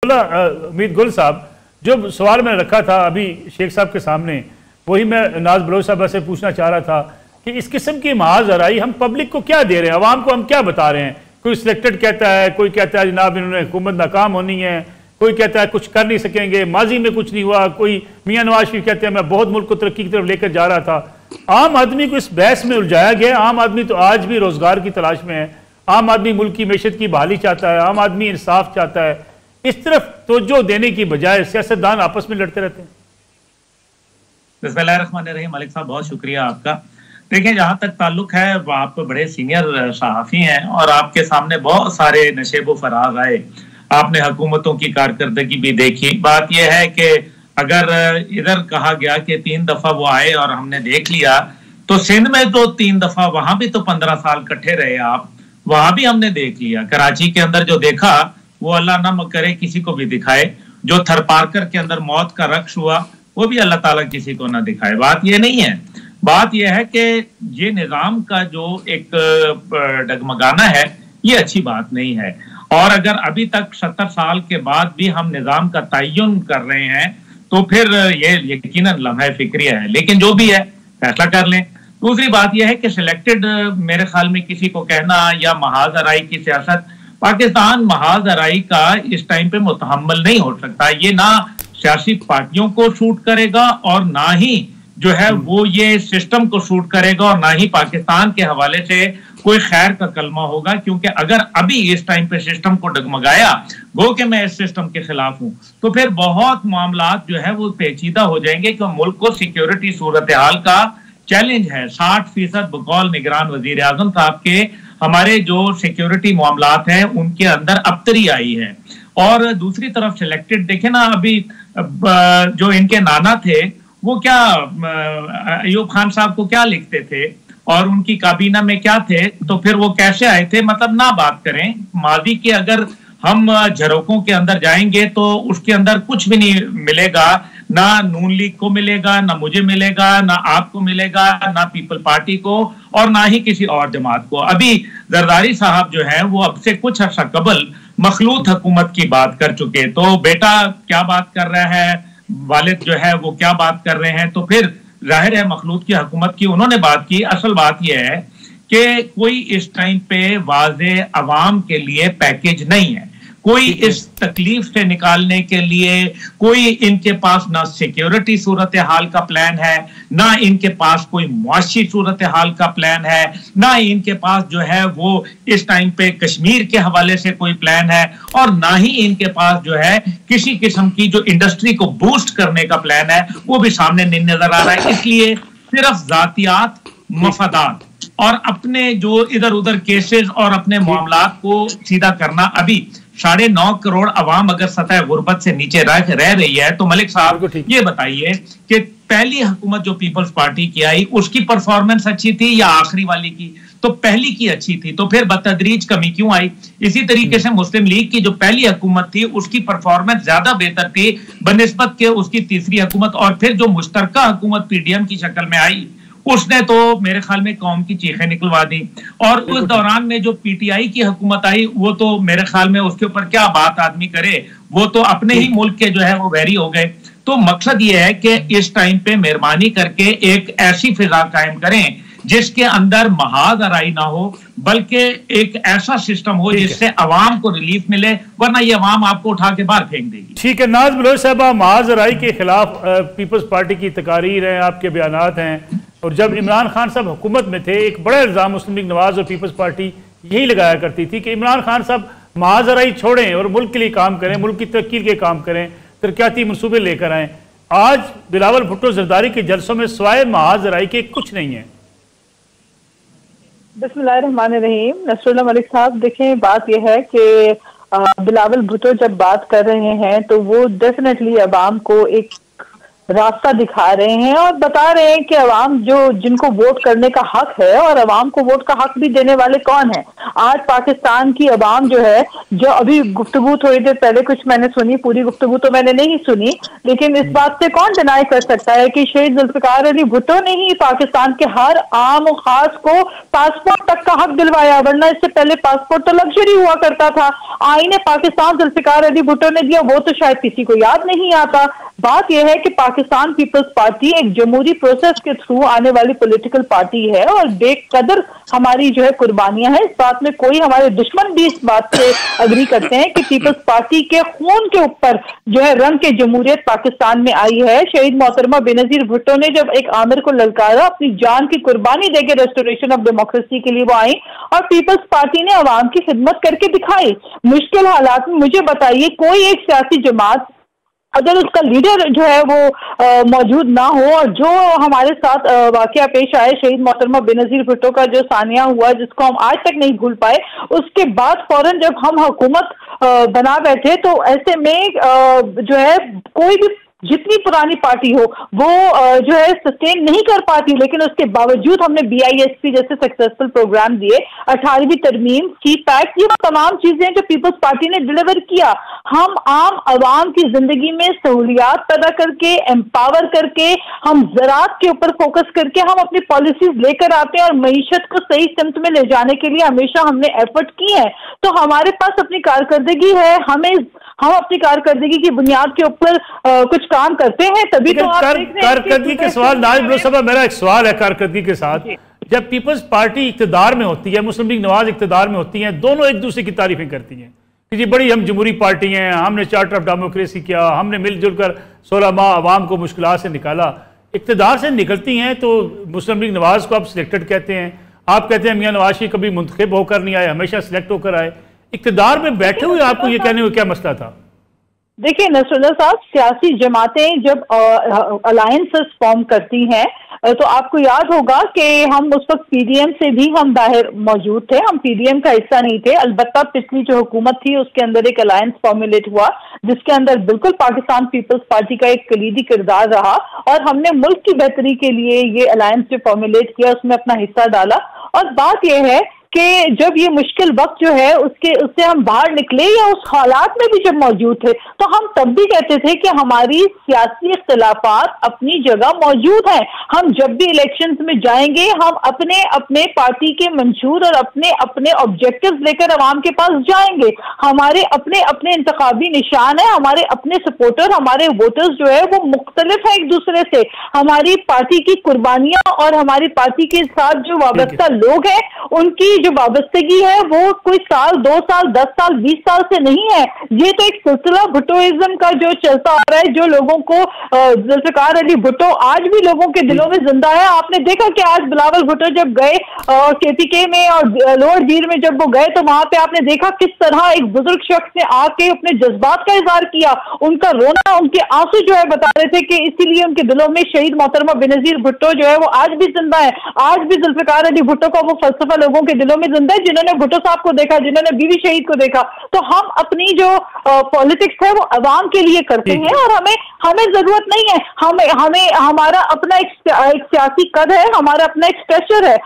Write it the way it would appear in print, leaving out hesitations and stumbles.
उम्मीद गुल साहब, जो सवाल मैंने रखा था अभी शेख साहब के सामने, वही मैं नाज बलोच साहब से पूछना चाह रहा था कि इस किस्म की महाज आराई हम पब्लिक को क्या दे रहे हैं, आवाम को हम क्या बता रहे हैं। कोई सिलेक्टेड कहता है, कोई कहता है जनाब इन्होंने हुकूमत नाकाम होनी है, कोई कहता है कुछ कर नहीं सकेंगे, माजी में कुछ नहीं हुआ, कोई मियाँ नवाज शरीफ कहते हैं मैं बहुत मुल्क को तरक्की की तरफ लेकर जा रहा था। आम आदमी को इस बहस में उलझाया गया। आम आदमी तो आज भी रोजगार की तलाश में है, आम आदमी मुल्क की मैशत की बहाली चाहता है, आम आदमी इंसाफ चाहता है। इस तरफ तवज्जो देने की बजाय सियासतदान आपस में लड़ते रहते हैं। बिस्मिल्लाहिर्रहमानिर्रहीम। मलिक साहब बहुत शुक्रिया आपका। देखिए, जहां तक ताल्लुक है, आप बड़े सीनियर सहाफी हैं और आपके सामने बहुत सारे नशेब फराज आए, आपने हुकूमतों की कारकर्दगी भी देखी। बात यह है कि अगर इधर कहा गया कि 3 दफा वो आए और हमने देख लिया, तो सिंध में तो 3 दफा, वहां भी तो 15 साल इकट्ठे रहे आप, वहां भी हमने देख लिया। कराची के अंदर जो देखा वो अल्लाह ना करे किसी को भी दिखाए। जो थरपारकर के अंदर मौत का रक्श हुआ वो भी अल्लाह ताला किसी को ना दिखाए। बात ये नहीं है, बात यह है कि ये निजाम का जो एक डगमगाना है ये अच्छी बात नहीं है। और अगर अभी तक 70 साल के बाद भी हम निजाम का तयन कर रहे हैं तो फिर ये यकीनन लम्हा फिक्रिया है। लेकिन जो भी है फैसला कर लें। दूसरी बात यह है कि सिलेक्टेड, मेरे ख्याल में किसी को कहना या महाज आराई की सियासत, पाकिस्तान महाज आराई का इस टाइम पे मुतहम्मल नहीं हो सकता। ये ना सियासी पार्टियों को सूट करेगा और ना ही जो है वो ये सिस्टम को सूट करेगा और ना ही पाकिस्तान के हवाले से कोई खैर का कलमा होगा। क्योंकि अगर अभी इस टाइम पे सिस्टम को डगमगाया, गो कि मैं इस सिस्टम के खिलाफ हूं, तो फिर बहुत मामलात जो है वो पेचीदा हो जाएंगे। क्योंकि मुल्क को सिक्योरिटी सूरत हाल का चैलेंज है। 60% बकौल निगरान वजीर आजम साहब के हमारे जो सिक्योरिटी मामलात हैं उनके अंदर अबतरी आई है। और दूसरी तरफ सिलेक्टेड देखे ना, अभी जो इनके नाना थे वो क्या अयूब खान साहब को क्या लिखते थे और उनकी काबीना में क्या थे, तो फिर वो कैसे आए थे। मतलब ना बात करें माजी के, अगर हम झरोकों के अंदर जाएंगे तो उसके अंदर कुछ भी नहीं मिलेगा। ना नून लीग को मिलेगा, ना मुझे मिलेगा, ना आपको मिलेगा, ना पीपल पार्टी को, और ना ही किसी और जमात को। अभी जरदारी साहब जो है वो अब से कुछ अर्सा कबल मखलूत हुकूमत की बात कर चुके, तो बेटा क्या बात कर रहा है, वालिद जो है वो क्या बात कर रहे हैं, तो फिर जाहिर है मखलूत की हुकूमत की उन्होंने बात की। असल बात यह है कि कोई इस टाइम पे वाज़े अवाम के लिए पैकेज नहीं है, कोई इस तकलीफ से निकालने के लिए कोई इनके पास ना सिक्योरिटी सूरत हाल का प्लान है, ना इनके पास कोई मुआशी सूरत हाल का प्लान है, ना इनके पास जो है वो इस टाइम पे कश्मीर के हवाले से कोई प्लान है, और ना ही इनके पास जो है किसी किस्म की जो इंडस्ट्री को बूस्ट करने का प्लान है वो भी सामने नहीं नजर आ रहा है। इसलिए सिर्फ जातियात, मफादात और अपने जो इधर उधर केसेस और अपने मामलात को सीधा करना। अभी 9.5 करोड़ अवाम अगर सतह गुर्बत से नीचे रह रही है, तो मलिक साहब ये बताइए कि पहली हुकूमत जो पीपल्स पार्टी की आई उसकी परफॉर्मेंस अच्छी थी या आखिरी वाली की? तो पहली की अच्छी थी, तो फिर बतदरीज कमी क्यों आई? इसी तरीके से मुस्लिम लीग की जो पहली हुकूमत थी उसकी परफॉर्मेंस ज्यादा बेहतर थी बनिस्बत के उसकी तीसरी हुकूमत, और फिर जो मुश्तरका हुकूमत पीडीएम की शक्ल में आई उसने तो मेरे ख्याल में कौम की चीखें निकलवा दी। और उस दौरान में जो पीटीआई की हुकूमत आई वो तो मेरे ख्याल में उसके ऊपर क्या बात आदमी करे, वो तो अपने ही मुल्क के जो है वो वैरी हो गए। तो मकसद ये है कि इस टाइम पे मेहरबानी करके एक ऐसी फिजा कायम करें जिसके अंदर महाज आराई ना हो, बल्कि एक ऐसा सिस्टम हो जिससे अवाम को रिलीफ मिले, वरना ये अवाम आपको उठा के बाहर फेंक देगी। ठीक है नाज बलोच साहब, महाज आराई के खिलाफ पीपल्स पार्टी की तकारीर हैं, आपके बयानात हैं, और जब इमरान खान साहब हुकूमत में थे एक बड़ा इल्ज़ाम मुस्लिम लीग नवाज और पीपल्स पार्टी यही लगाया करती थी कि इमरान खान साहब महाज आराई छोड़ें और मुल्क के लिए काम करें, मुल्क की तरक्की के काम करें, तरक्याती मनसूबे लेकर आएँ। आज बिलावल भुट्टो जरदारी के जलसों में सवाए महाज आराई के कुछ नहीं है। बिस्मिल्लाहिर्रहमानिर्रहीम। नसरुल्लाह मलिक साहब, देखें बात यह है कि बिलावल भुट्टो जब बात कर रहे हैं तो वो डेफिनेटली अवाम को एक रास्ता दिखा रहे हैं और बता रहे हैं कि अवाम जो जिनको वोट करने का हक है और अवाम को वोट का हक भी देने वाले कौन है। आज पाकिस्तान की अवाम जो है, जो अभी गुफ्तगू थोड़ी देर पहले कुछ मैंने सुनी, पूरी गुफ्तगू तो मैंने नहीं सुनी, लेकिन इस बात से कौन डिनाई कर सकता है कि शहीद जुल्फिकार अली भुट्टो ने ही पाकिस्तान के हर आम और खास को पासपोर्ट तक का हक दिलवाया, वरना इससे पहले पासपोर्ट तो लग्जरी हुआ करता था। आईने पाकिस्तान जुल्फिकार अली भुट्टो ने दिया, वो तो शायद किसी को याद नहीं आता। बात यह है कि पाकिस्तान पीपल्स पार्टी एक जमहूरी प्रोसेस के थ्रू आने वाली पॉलिटिकल पार्टी है और बेकदर हमारी जो है कुर्बानियां हैं। इस बात में कोई, हमारे दुश्मन भी इस बात से अग्री करते हैं कि पीपल्स पार्टी के खून के ऊपर जो है रंग के जमहूरियत पाकिस्तान में आई है। शहीद मोहतरमा बेनजीर भुट्टो ने जब एक आमिर को ललकारा, अपनी जान की कुर्बानी देकर रेस्टोरेशन ऑफ डेमोक्रेसी के लिए वो आई और पीपल्स पार्टी ने अवाम की खिदमत करके दिखाई। मुश्किल हालात में मुझे बताइए, कोई एक सियासी जमात अगर उसका लीडर जो है वो मौजूद ना हो, और जो हमारे साथ वाकया पेश आए शहीद मोहतरमा बेनजीर भुट्टो का जो सानिया हुआ जिसको हम आज तक नहीं भूल पाए, उसके बाद फौरन जब हम हुकूमत बना बैठे तो ऐसे में जो है कोई भी जितनी पुरानी पार्टी हो वो जो है सस्टेन नहीं कर पाती, लेकिन उसके बावजूद हमने BISP जैसे सक्सेसफुल प्रोग्राम दिए, 18वीं तरमीम, चीफ एक्ट, ये तमाम चीजें जो पीपल्स पार्टी ने डिलीवर किया। हम आम आवाम की जिंदगी में सहूलियात पैदा करके, एम्पावर करके, हम ज़राअत के ऊपर फोकस करके हम अपनी पॉलिसीज लेकर आते हैं और मईशत को सही सिमत में ले जाने के लिए हमेशा हमने एफर्ट की है। तो हमारे पास अपनी कारकर्दगी है, हम अपनी कारकर्दगी की बुनियाद के ऊपर कुछ काम करते हैं, तभी तो आप कारकर्दगी के सवाल, नाज बलोच साहब मेरा एक सवाल है कारकर्दगी के साथ। जब पीपल्स पार्टी इक्तदार में होती है, मुस्लिम लीग नवाज इक्तदार में होती हैं, दोनों एक दूसरे की तारीफें करती हैं कि जी बड़ी हम जमहूरी पार्टी हैं, हमने चार्टर ऑफ डेमोक्रेसी किया, हमने मिलजुल कर 16 माह अवाम को मुश्किलात से निकाला। इक्तदार से निकलती हैं तो मुस्लिम लीग नवाज को आप सिलेक्टेड कहते हैं, आप कहते हैं मियां नवाज शरीफ कभी मुंतखब होकर नहीं आए, हमेशा सिलेक्ट होकर आए। इक्तदार में बैठे हुए आपको ये कहने में क्या मसला था? देखिए नसरुल्लाह साहब, सियासी जमातें जब अलायंसेस फॉर्म करती हैं तो आपको याद होगा कि हम उस वक्त PDM से भी हम बाहर मौजूद थे, हम PDM का हिस्सा नहीं थे। अलबत्ता पिछली जो हुकूमत थी उसके अंदर एक अलायंस फॉर्मुलेट हुआ जिसके अंदर बिल्कुल पाकिस्तान पीपल्स पार्टी का एक कलीदी किरदार रहा और हमने मुल्क की बेहतरी के लिए ये अलायंस जो फॉर्मुलेट किया उसमें अपना हिस्सा डाला। और बात यह है कि जब ये मुश्किल वक्त जो है उससे हम बाहर निकले या उस हालात में भी जब मौजूद थे तो हम तब भी कहते थे कि हमारी सियासी इख्तिलाफात अपनी जगह मौजूद हैं। हम जब भी इलेक्शंस में जाएंगे हम अपने अपने पार्टी के मंशूर और अपने अपने ऑब्जेक्टिव्स लेकर अवाम के पास जाएंगे। हमारे अपने अपने इंतखाबी निशान है, हमारे अपने सपोर्टर, हमारे वोटर्स जो है वो मुख्तलिफ है एक दूसरे से। हमारी पार्टी की कुर्बानियां और हमारी पार्टी के साथ जो वाबस्ता लोग हैं उनकी जो वाबस्तगी है वो कोई साल, 2 साल, 10 साल, 20 साल से नहीं है। ये तो एक सिलसिला भुट्टोइज्म का जो चलता आ रहा है, जो लोगों को जुल्फिकार अली भुट्टो आज भी लोगों के दिलों में जिंदा है। आपने देखा कि आज बिलावल भुट्टो जब गए KPK में और लोअर जीर में जब वो गए तो वहां पे आपने देखा किस तरह एक बुजुर्ग शख्स ने आके अपने जज्बात का इजहार किया। उनका रोना, उनके आंसू जो है बता रहे थे कि इसीलिए उनके दिलों में शहीद मोहतरमा बेनजीर भुट्टो जो है वो आज भी जिंदा है। आज भी जुल्फिकार अली भुट्टो का वो फलसफा लोगों के दिलों में जिंदा है, जिन्होंने भुट्टो साहब को देखा, जिन्होंने बीवी शहीद को देखा। तो हम अपनी जो पॉलिटिक्स है वो अवाम के लिए करते हैं और हमें जरूरत नहीं है, हमें हमारा अपना एक सियासी कद है, हमारा अपना एक स्ट्रक्चर है।